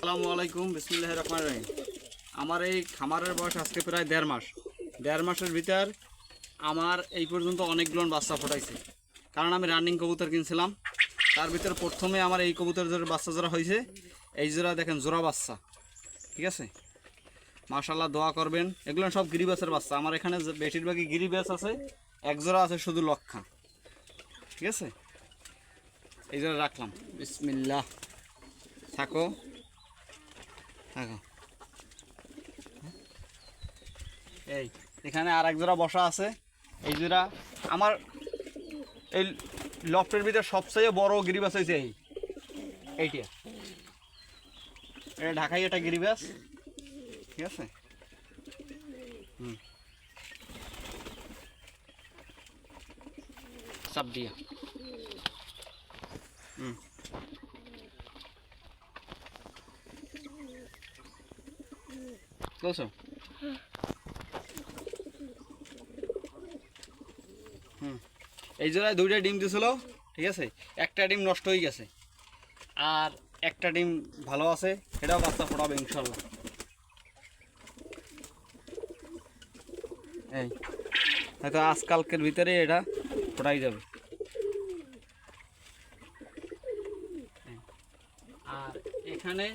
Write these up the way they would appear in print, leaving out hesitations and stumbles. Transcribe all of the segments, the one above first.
আসসালামু আলাইকুম, বিসমিল্লাহির রহমানির রহিম। আমার এই খামারের বয়স আজকে প্রায় 1.5 মাস। 1.5 মাসের ভিতর আমার এই পর্যন্ত অনেকগুলো বাচ্চা ফোটাইছে। কারণ আমি রানিং কবুতর কিনছিলাম, তার ভিতরে প্রথমে আমার এই কবুতরের বাচ্চা জোড়া হয়েছে। এই জোড়া দেখেন জোড়া বাচ্চা, ঠিক আছে। মাশাআল্লাহ দোয়া করবেন। এগুলো সব গিরিবাসের বাচ্চা। আমার এখানে বেশিরভাগই গিরিবাস আছে, এক জোড়া আছে শুধু লক্ষা, ঠিক আছে। এই জোড়া রাখলাম। বিসমিল্লাহ, থাকো থাকো। এই এখানে আর এক জোড়া বসা আছে। এই জোড়া আমার এই লফটের ভিতরে সবচেয়ে বড় গিরিবাস হয়েছে এইটা। এটা ঢাকাই এটা গিরিবাস, ঠিক আছে। চাপ দিয়া বুঝছো। এই জোড়ায় 2টা ডিম দিয়েছিল, ঠিক আছে। একটা ডিম নষ্ট হয়ে গেছে আর একটা ডিম ভালো আছে, এটাও বাচ্চা ফোটাবে ইনশাল্লাহ। এই হয়তো আজকালকের ভিতরে এটা ফোটাই যাবে। আর এখানে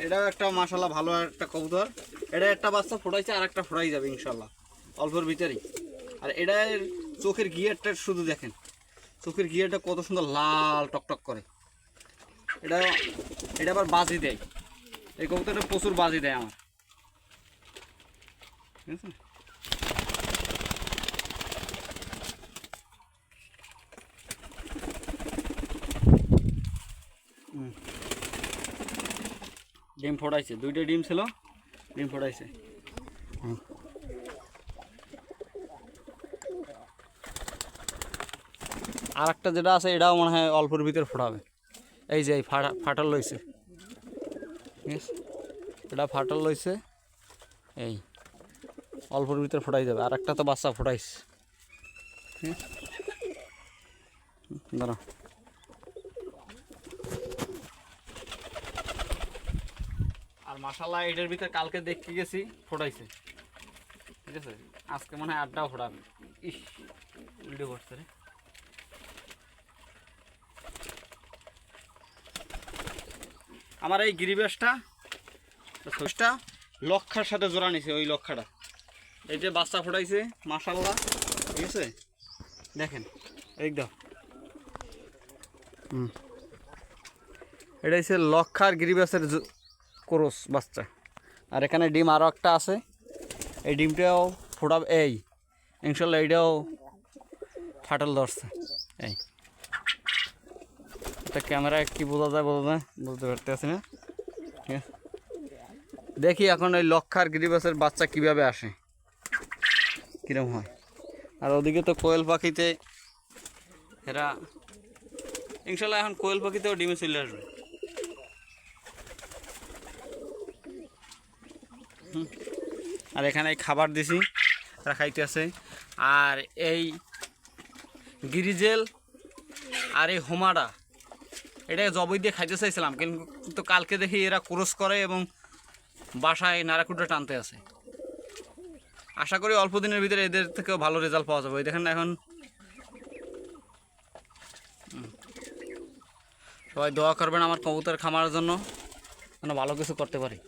এটাও একটা মাশাআল্লাহ ভালো একটা কবুতর। এটা একটা বাচ্চা ফোটাইছে আর একটা ফোটাই যাবে ইনশাল্লাহ অল্পের ভিতরেই। আর এটার চোখের গিয়ারটা শুধু দেখেন, চোখের গিয়ারটা কত সুন্দর লাল টকটক করে। এটা আবার বাজি দেয়, এই কবুতরটা প্রচুর বাজি দেয় আমার, ঠিক আছে। ডিম ফোটাইছে, 2টা ডিম ছিল, ডিম ফোটাইছে। আর একটা যেটা আছে এটাও মনে হয় অল্পের ভিতরে ফোটাবে। এই যে ফাটাল লইছে, ঠিক আছে। এটা ফাটাল লইছে, এই অল্পের ভিতরে ফোটাই যাবে। আর একটা তো বাচ্চা ফোটাইছে, ঠিক আছে। দাঁড়া, আর মাশাআল্লাহ এটার ভিতরে কালকে দেখতে গেছি ফোটাইছে, ঠিক আছে। আজকে মনে হয় আড্ডাও ফোটাবে। ইস, উল্টে পড়ছে রে। আমার এই গিরিবাসটা লক্ষার সাথে জোড়া নিছে, ওই লক্ষাটা এই যে বাচ্চা ফোটাইছে মাশাআল্লাহ, ঠিক আছে। দেখেন একদম এটা হচ্ছে লক্ষার গিরিবাসের ক্রস বাচ্চা। আর এখানে ডিম আরও একটা আছে, এই ডিমটাও ফোটাবে। এই ইনশাল্লাহ এইটাও ফাটল ধরছে। এই এটা ক্যামেরায় কি বোঝা যায় বুঝতে পারতেছি না, ঠিক আছে। দেখি এখন ওই লক্ষার গিরিবাসের বাচ্চা কিভাবে আসে, কিরম হয়। আর ওদিকে তো কোয়েল পাখিতে এরা ইনশাল্লাহ এখন কোয়েল পাখিতেও ডিমে চলে আসবে। আর এখানে খাবার দিছি, তারা খাইতে আছে। আর এই গিরিজেল আর এই হোমাডা এটা জবই দিয়ে খাইতে চাইছিলাম, কিন্তু কালকে দেখি এরা ক্রস করে এবং বাসায় নারাকুটা টানতে আছে। আশা করি অল্প দিনের ভিতরে এদের থেকেও ভালো রেজাল্ট পাওয়া যাবে। দেখেন না, এখন সবাই দোয়া করবেন আমার কবুতর খামারের জন্য, যেন ভালো কিছু করতে পারি।